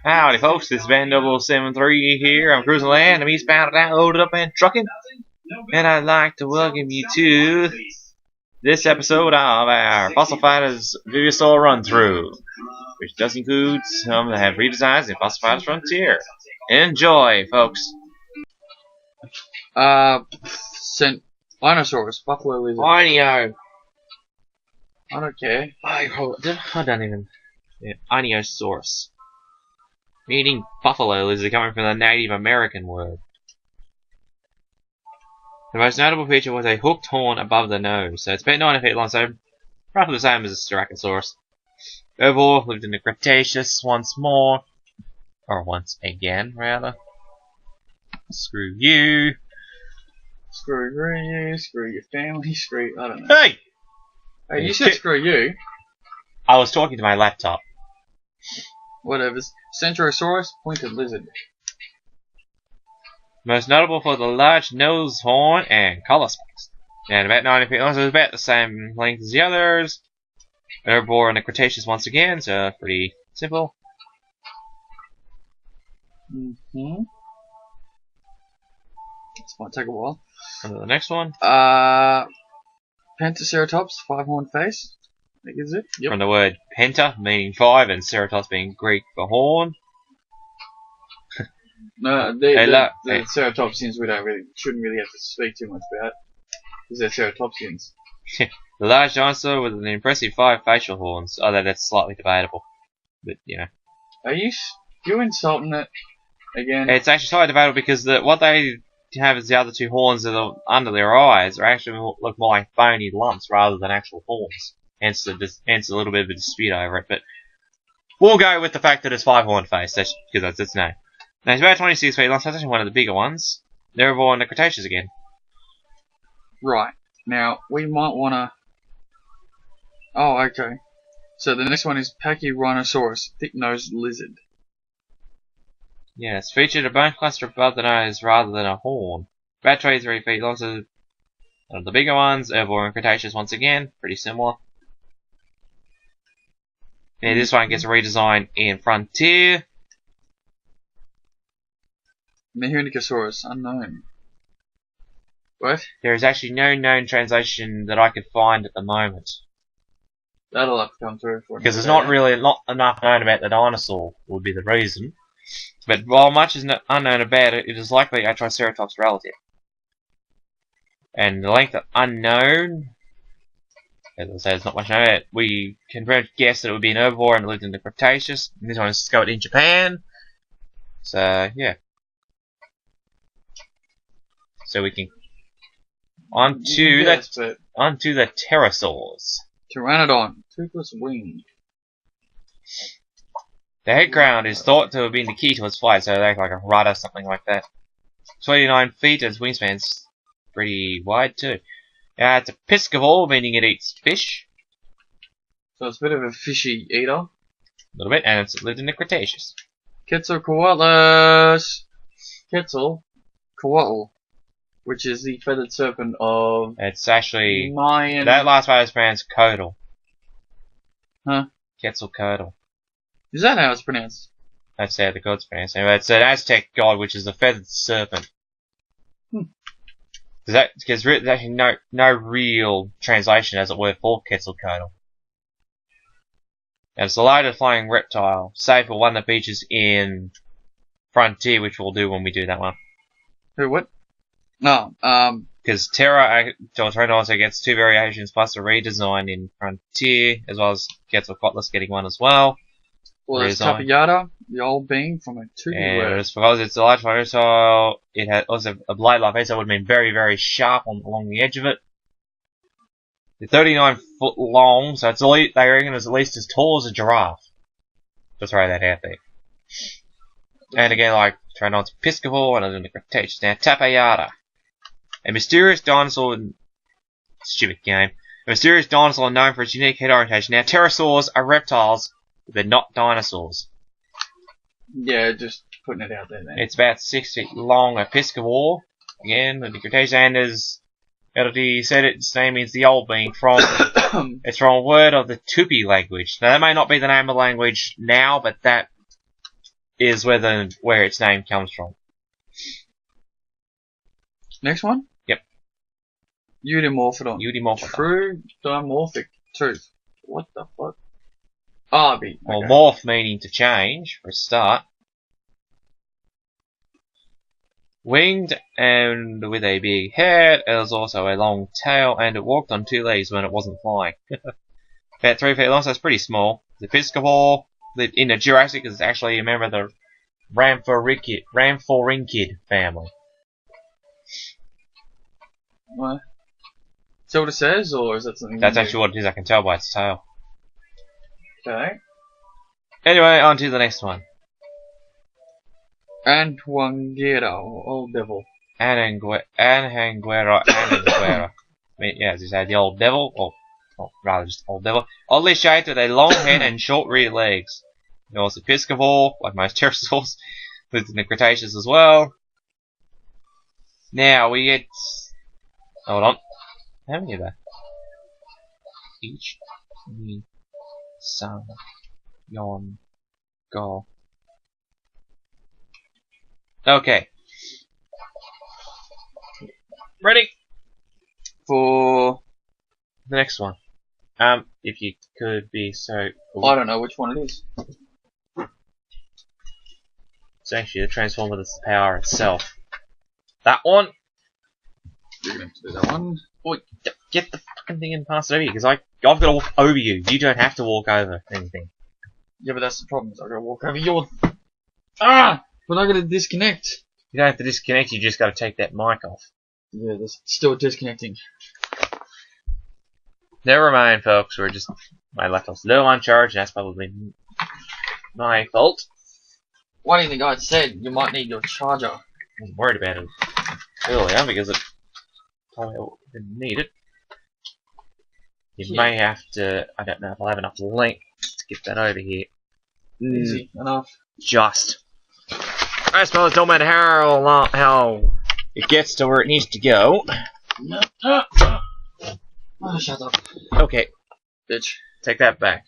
Howdy folks, this is Van 073 here. I'm cruising land. I'm eastbound and loaded up and trucking. And I'd like to welcome you to this episode of our Fossil Fighters Vivosaur Runthrough, which does include some that have redesigns in Fossil Fighters Frontier. Enjoy, folks. Dinosaurs, buffalo lizard. Inio. I don't care. I don't even. Yeah, Iniosaurus. Meaning buffalo lizard, coming from the Native American word. The most notable feature was a hooked horn above the nose, so it's about 90 feet long, so roughly the same as a Styracosaurus. Overall, lived in the Cretaceous once more. Or once again, rather. Screw you. Screw you, screw your family, screw... I don't know. Hey! Hey, you said screw you. I was talking to my laptop. Whatever. Centrosaurus, pointed lizard. Most notable for the large nose horn and collar specks. And about 90 feet long, so it's about the same length as the others. Herbivore in the Cretaceous once again, so pretty simple. This might take a while. On to the next one. Pentaceratops, five-horn face. I think is it? Yep. From the word penta, meaning five, and ceratops being Greek for horn. No, the ceratopsians we shouldn't really have to speak too much about, because they're ceratopsians. The large dinosaur with an impressive 5 facial horns, although that's slightly debatable. But, you know. Are you insulting it again? It's actually slightly debatable because what they have as the other 2 horns that are under their eyes are actually look more like bony lumps rather than actual horns. Hence a little bit of a dispute over it, but we'll go with the fact that it's 5-horn face, because that's its name. Now, it's about 26 feet long, so that's actually one of the bigger ones. They're all in the Cretaceous again. Right. Now, we might want to... Oh, okay. So the next one is Pachyrhinosaurus, thick-nosed lizard. Yes, featured a bone cluster above the nose rather than a horn. About 23 feet long, so the bigger ones, herbivore and Cretaceous once again, pretty similar. Yeah, this one gets a redesign in Frontier. Mehunicosaurus, unknown. What? There is actually no known translation that I could find at the moment. That'll have to come through for because there's not enough known about the dinosaur, would be the reason. But while much is unknown about it, it is likely a Triceratops relative. And the length of unknown, as I say, there's not much known about it. We can very much guess that it would be an herbivore and lived in the Cretaceous. And this one is discovered in Japan. So, yeah. So we can... Onto the pterosaurs. Pteranodon, toothless wing. The head crown is thought to have been the key to its flight, so they act like a rudder, something like that. 29 feet, its wingspan's pretty wide too. It's a piscivore, meaning it eats fish. So it's a bit of a fishy eater. A little bit, and it's lived in the Cretaceous. Quetzalcoatlus. Quetzalcoatl, which is the feathered serpent of... It's actually... Mayan... That last part is pronounced Coatl. Huh? Quetzalcoatl. Is that how it's pronounced? That's how the god's pronounced. Anyway, it's an Aztec god, which is the feathered serpent. Because there's actually no real translation, as it were, for Quetzalcoatl. And it's the largest flying reptile, save for one that features in Frontier, which we'll do when we do that one. Who, what? No, because Pteranodon also gets 2 variations plus a redesign in Frontier, as well as Quetzalcoatlus getting one as well. Well, there's Tapayata, the old being from a 2D and it's because it's a large reptile, it has also a blade-like face, so it would have been very, very sharp along the edge of it. It's 39 foot long, so it's they reckon it's at least as tall as a giraffe. Just throw that out there. And again, like Pteranodon's piscivore and in the Cretaceous. Now, Tapayata. A mysterious dinosaur... Stupid game. A mysterious dinosaur known for its unique head orientation. Now, pterosaurs are reptiles, but they're not dinosaurs. Yeah, just putting it out there then. It's about 6 feet long, a piscivore. Again, the Cretaceous, and as AeroD said, its name means the old being from It's from a word of the Tupi language. Now, that may not be the name of the language now, but that is where its name comes from. Next one? Yep. Eudimorphodon. Eudimorphodon. True dimorphic tooth. What the fuck? Okay. Well, morph meaning to change, for a start. Winged and with a big head, it was also a long tail, and it walked on 2 legs when it wasn't flying. About 3 feet long, so it's pretty small. The Piscivore, in the Jurassic, is actually a member of the Ramphorhynchid family. What? Is that what it says, or is that something? That's actually what it is, I can tell by its tail. Okay. Anyway, on to the next one. Anhuanguera, old devil. Anhanguera. I mean, yeah, as you say, the old devil, or rather just old devil. Oddly shaped with a long head and short rear legs. It was a Piscivore, like most pterosaurs, lived in the Cretaceous as well. Now we get. Hold on. How many are there? Each. Me. Son. Yon. Go. Okay. Ready? For the next one. If you could be so cool. I don't know which one it is. It's actually the Transformers power itself. That one. You're gonna have to do that one. Boy, get the fucking thing and pass it over here, because I've got to walk over you. You don't have to walk over anything. Yeah, but that's the problem. I've got to walk over your. Ah! But I gotta disconnect. You don't have to disconnect. You just got to take that mic off. Yeah, that's still disconnecting. Never mind, folks. My laptop's low on charge. And that's probably my fault. Why do you think I said you might need your charger? I wasn't worried about it earlier because it probably didn't need it. You may have to. I don't know if I'll have enough length to get that over here. Easy enough. Just. I suppose it don't matter how it gets to where it needs to go. Oh, shut up. Okay. Bitch. Take that back.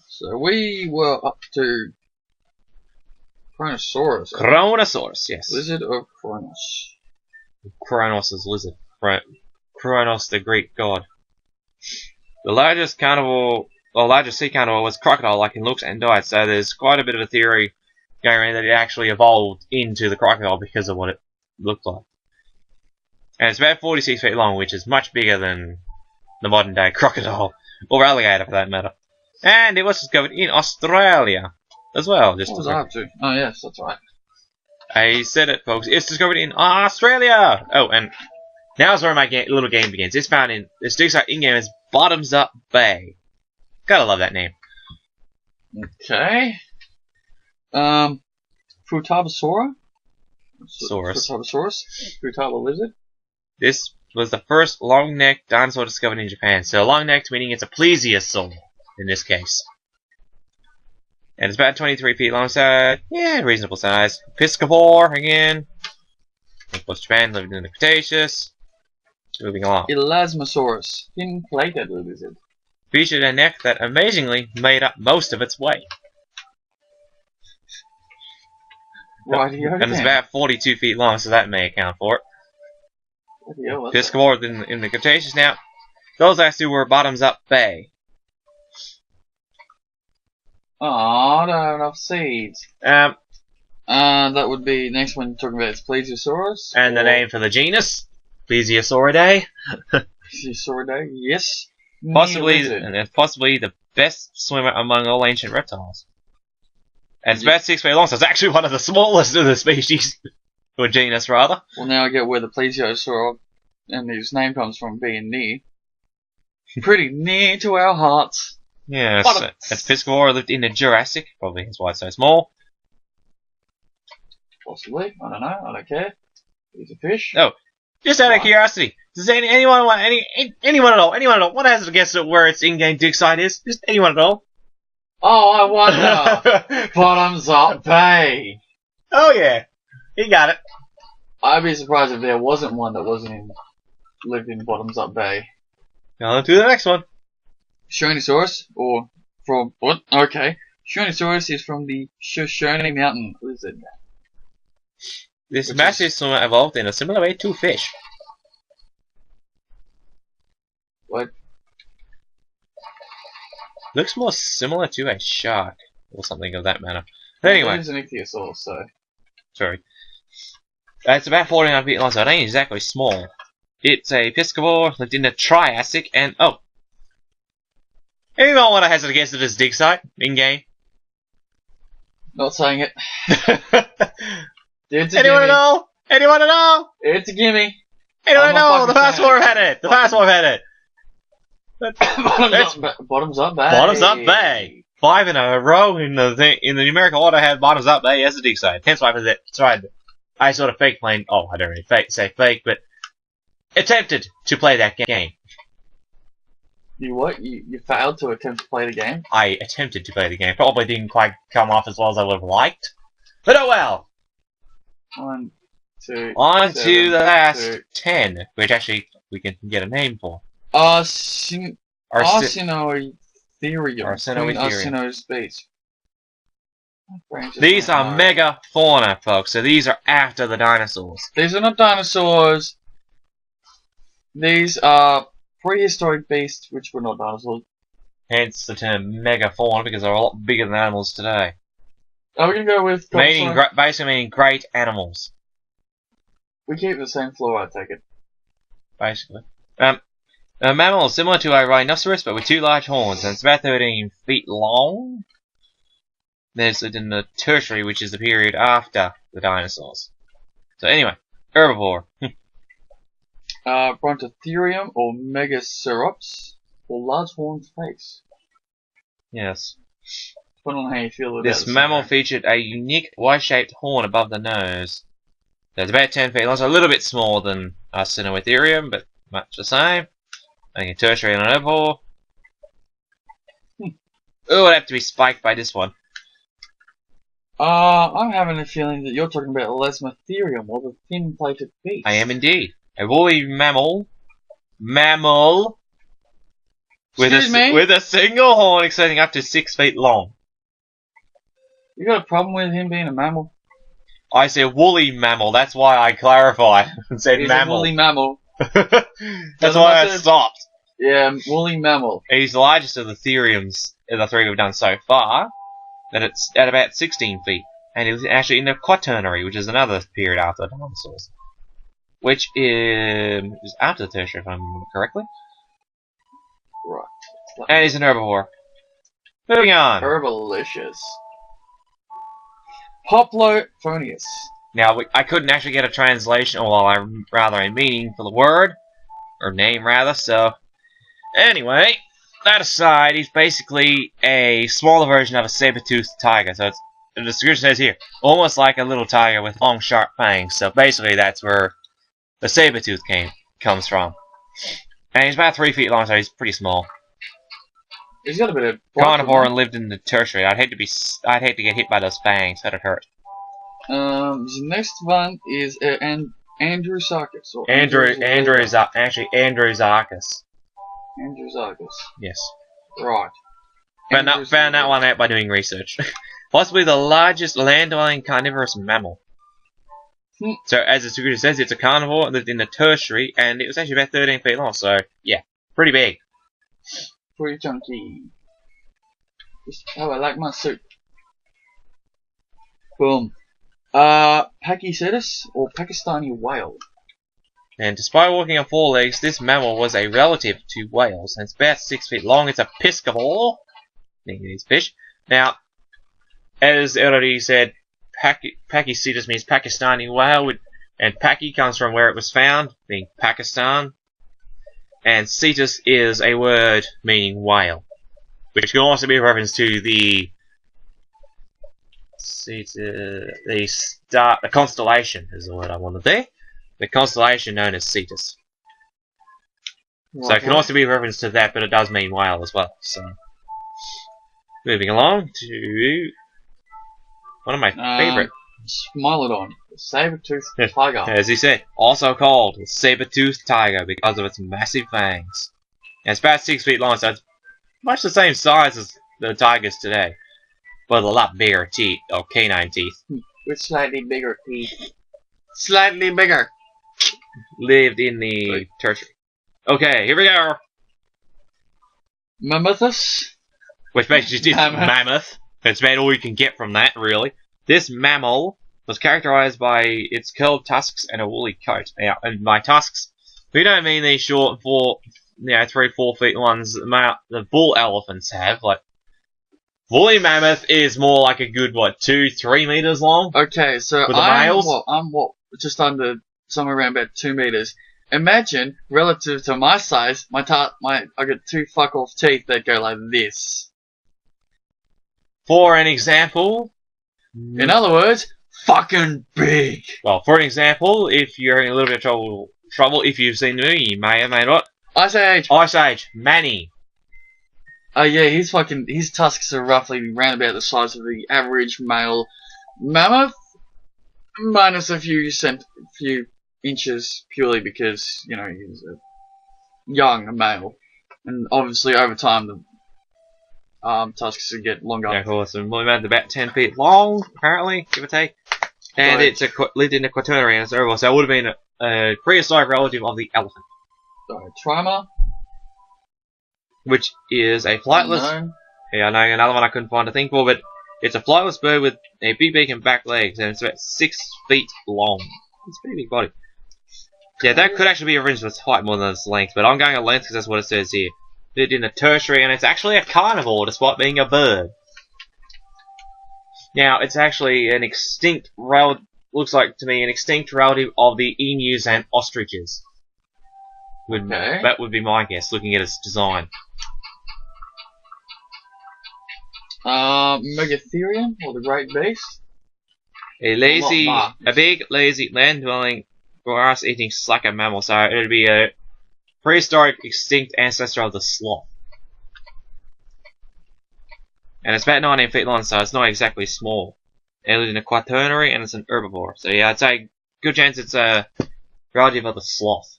So we were up to Kronosaurus. Kronosaurus, yes. Lizard of Kronos. Kronos is lizard. Right. Kronos, the Greek god. The largest sea carnivore was crocodile-like in looks and diet, so there's quite a bit of a theory going around that it actually evolved into the crocodile because of what it looked like. And it's about 46 feet long, which is much bigger than the modern day crocodile, or alligator for that matter. And it was discovered in Australia as well. What was I up to? Oh yes, that's right. I said it, folks. It's discovered in Australia! Oh, and now's where my little game begins. It's found in, it's discovered in-game as Bottoms Up Bay. Gotta love that name. Okay. Frutabosaura? Frutabosaurus? Frutaba lizard? This was the first long-necked dinosaur discovered in Japan. So long-necked meaning it's a plesiosaur in this case. And it's about 23 feet long, so yeah, reasonable size. Piscivore again. Of course, Japan lived in the Cretaceous. Moving along. Elasmosaurus, skin-plated lizard. Featured a neck that amazingly made up most of its weight. Rightio. And it's about 42 feet long, so that may account for it. Piscivore in the Cretaceous. Now, those last two were Bottoms Up Bay. Oh, I don't have enough seeds. That would be next one you're talking about is Plesiosaurus. And the name for the genus, Plesiosauridae. Plesiosauridae, yes. Possibly, and it's possibly the best swimmer among all ancient reptiles. And it's about 6 feet long, so it's actually one of the smallest of the species. Or genus, rather. Well, now I get where the Plesiosaur and his name comes from, being near. Pretty near to our hearts. Yeah, it's Piscivore lived in the Jurassic, probably that's why it's so small. Possibly, I don't know, I don't care. He's a fish. Oh, just out of curiosity, does anyone want anyone at all want to hazard a guess at where its in-game dig site is? Just anyone at all? Oh, I wonder. Bottoms Up Bay. Oh yeah, you got it. I'd be surprised if there wasn't one that lived in Bottoms Up Bay. On to the next one. Shonisaurus, or from what? Okay. Shonisaurus is from the Shoshone Mountain lizard. This Which massive is- swimmer evolved in a similar way to fish. What? Looks more similar to a shark, or something of that manner. But anyway, It is an ichthyosaur, so. sorry. It's about 49 feet long, so it ain't exactly small. It's a piscivore, lived in the Triassic, and oh! Anyone want to hazard a guess at his dig site? In-game? Not saying it. It's a Anyone gimme. at all? Anyone at all? It's a gimme. Anyone I'm at not all? The fucking fast saying forward it. had it! The fast forward had it! Bottoms up, bay. Bottoms up bay. 5 in a row in the numerical order had bottoms up bay as a dig site. Hence why I tried. I sort of fake playing. Oh, I don't really say fake, but attempted to play that game. You what? You failed to attempt to play the game? I attempted to play the game. Probably didn't quite come off as well as I would have liked. But oh well. 1, 2. On to 7, the last 2. 10, which actually we can get a name for. Arsinoitherium. Arsinoitherium. Between Arsino's beach. These are mega fauna, folks. So these are after the dinosaurs. These are not dinosaurs. These are prehistoric beasts, which were not dinosaurs. Hence the term megafauna, because they're a lot bigger than animals today. Are we gonna go with? Basically meaning great animals. We keep the same floor, I take it. Basically. A mammal is similar to a rhinoceros, but with 2 large horns, and it's about 13 feet long. There's in the tertiary, which is the period after the dinosaurs. So anyway, herbivore. Brontotherium or Megacerops or large horned face. Yes. Depending on how you feel about This mammal featured a unique Y-shaped horn above the nose. So it's about 10 feet long, so a little bit smaller than Arsinoitherium, but much the same. Making a tertiary and an herbivore. Oh, it'd have to be spiked by this one. I'm having a feeling that you're talking about Lesmatherium or the thin-plated beast. I am indeed. A woolly mammal. Mammal. With a single horn extending up to 6 feet long. You got a problem with him being a mammal? I said woolly mammal, that's why I clarified and said He's mammal. a woolly mammal. That's why I stopped. Yeah, woolly mammal. He's the largest of the theriums of the 3 we've done so far. That it's at about 16 feet. And it was actually in the Quaternary, which is another period after the dinosaurs. Which is after the Tertiary, if I remember correctly. Right. And he's an herbivore. Moving on. Herbalicious. Hoplophonius. Now, I couldn't actually get a translation, or rather a meaning for the word, or name rather, so... Anyway, that aside, he's basically a smaller version of a saber-toothed tiger, so it's, the description says here, almost like a little tiger with long, sharp fangs, so basically that's where the saber-tooth comes from. And he's about 3 feet long, so he's pretty small. He's got a bit of... Carnivore and lived in the tertiary. I'd hate to get hit by those fangs, that'd hurt. The next one is Andrewsarchus. Or Andrewsarchus. Andrewsarchus. Yes. Right. Found that one out by doing research. Possibly the largest land-dwelling carnivorous mammal. So, as the description says, it's a carnivore, lived in the tertiary, and it was actually about 13 feet long, so, yeah, pretty big. Pretty chunky. Just how I like my soup. Boom. Pachycetus or Pakistani whale. And despite walking on 4 legs, this mammal was a relative to whales, and it's about 6 feet long. It's a piscivore, meaning it's fish. Now, as AeroD said, Pachycetus means Pakistani whale, and Paki comes from where it was found, being Pakistan. And cetus is a word meaning whale, which can also be a reference to the constellation is the word I wanted there. The constellation known as Cetus. So it can also be a reference to that, but it does mean whale as well. So, moving along to one of my favourite. Smilodon, the saber-toothed tiger. As he said, also called the saber-toothed tiger because of its massive fangs. And it's about 6 feet long, so it's much the same size as the tigers today. But a lot bigger teeth, or canine teeth. With slightly bigger teeth. Slightly bigger. Lived in the tertiary. Okay, here we go. Mammothus? Which basically is mammoth. It's about all you can get from that, really. This mammal was characterized by its curled tusks and a woolly coat. Now, and by tusks, we don't mean these short, 3-4 feet ones the bull elephants have. Like, woolly mammoth is more like a good, 2-3 meters long? Okay, so I'm just under, somewhere around about 2 meters. Imagine, relative to my size, I got 2 fuck off teeth that go like this. For an example... In other words, fucking big. Well, for an example, if you're in a little bit of trouble, if you've seen me, you may have made what? Ice Age. Ice Age. Manny. Oh yeah, his tusks are roughly round about the size of the average male mammoth, minus a few inches, purely because, you know, he's a young male. And obviously over time the tusks will get longer. Yeah, of course, and about 10 feet long, apparently, give or take. And Right. it's lived in the Quaternary and it's herbivore, so it would have been a prehistoric relative of the elephant. So, Trima. Which is a flightless... No. Yeah, I know, another one I couldn't find a thing for, but it's a flightless bird with a big beak and back legs, and it's about 6 feet long. It's a pretty big body. Yeah, that could actually be arranged with height more than its length, but I'm going a length because that's what it says here. Lived in the tertiary, and it's actually a carnivore despite being a bird. Now, it's actually an extinct looks like to me an extinct relative of the emus and ostriches. Okay. That would be my guess, looking at its design. Megatherium, or the Great Beast. A big, lazy, land-dwelling, grass-eating slacker mammal, so it would be a prehistoric, extinct ancestor of the sloth. And it's about 19 feet long, so it's not exactly small. It lives in a quaternary, and it's an herbivore. So yeah, I'd say good chance it's a relative of the sloth.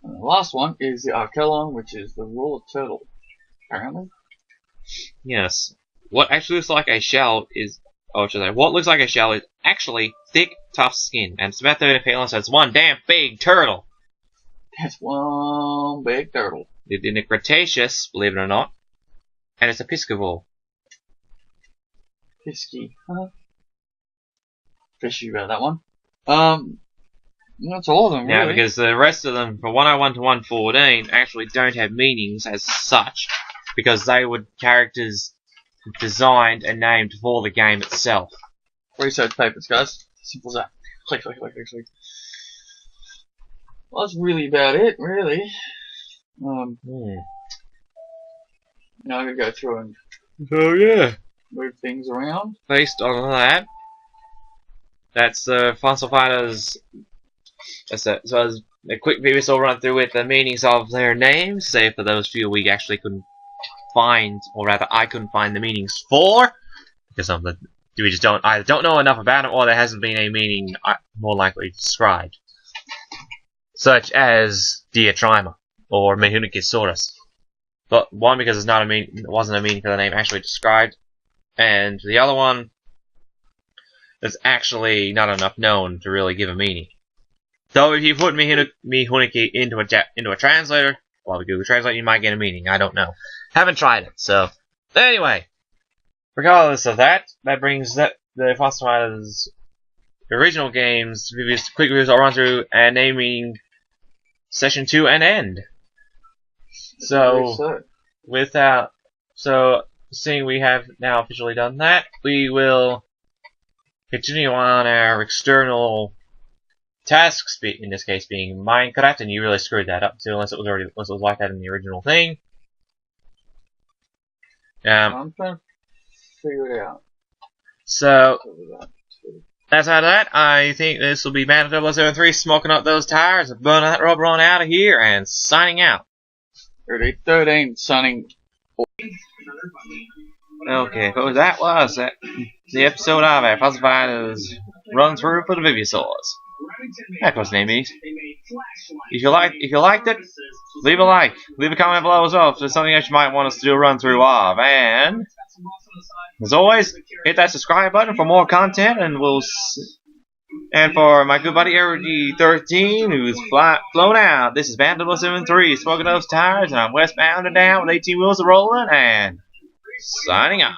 And the last one is the Archelon, which is the ruler turtle, apparently. Yes. What actually looks like a shell is... Oh, should I say, what looks like a shell is actually thick, tough skin. And it's about 30 feet long, so it's one damn big turtle. That's one big turtle. Lived in the Cretaceous, believe it or not. And it's a piscivore. Pisky, huh? Fishy about that one. That's all of them, Now, really. because the rest of them, from 101 to 114, actually don't have meanings as such, because they were characters designed and named for the game itself. Research papers, guys. Simple as that. Click, click, click, click, click. Well, that's really about it, really. Now I'm gonna go through and Oh yeah. move things around. Based on that, that's Fossil Fighters. So as a quick Vivosaur run through with the meanings of their names, save for those few we actually couldn't find, or rather I couldn't find the meanings for, because we just either don't know enough about them, or there hasn't been a meaning more likely described, such as Diatrima or Mehunicosaurus. But one, because it wasn't a meaning for the name actually described, and the other one, there's actually not enough known to really give a meaning. Though if you put Mehuniki into a translator, well, the Google Translate, you might get a meaning. I don't know. Haven't tried it. So anyway, regardless of that, that brings the Fossil Fighters original games quick reviews I'll run through and naming session 2 and end. So seeing we have now officially done that, we will continue on our external tasks, in this case being Minecraft, and you really screwed that up too, unless it was like that in the original thing. I'm trying to figure it out. So that's out of that. I think this will be Man 003 smoking up those tires, burning that rubber on out of here, and signing out. AeroD 13 signing. Okay, so that was the episode of our Fossil Fighters Run Through for the Vivosaurs. That was name is. If you liked it, leave a like, leave a comment below as well if there's something else you might want us to do a run through of. And as always, hit that subscribe button for more content, and and for my good buddy AeroD 13, who's flown out, this is Band 073, smoking those tires, and I'm westbound and down with 18 wheels rolling, and signing off.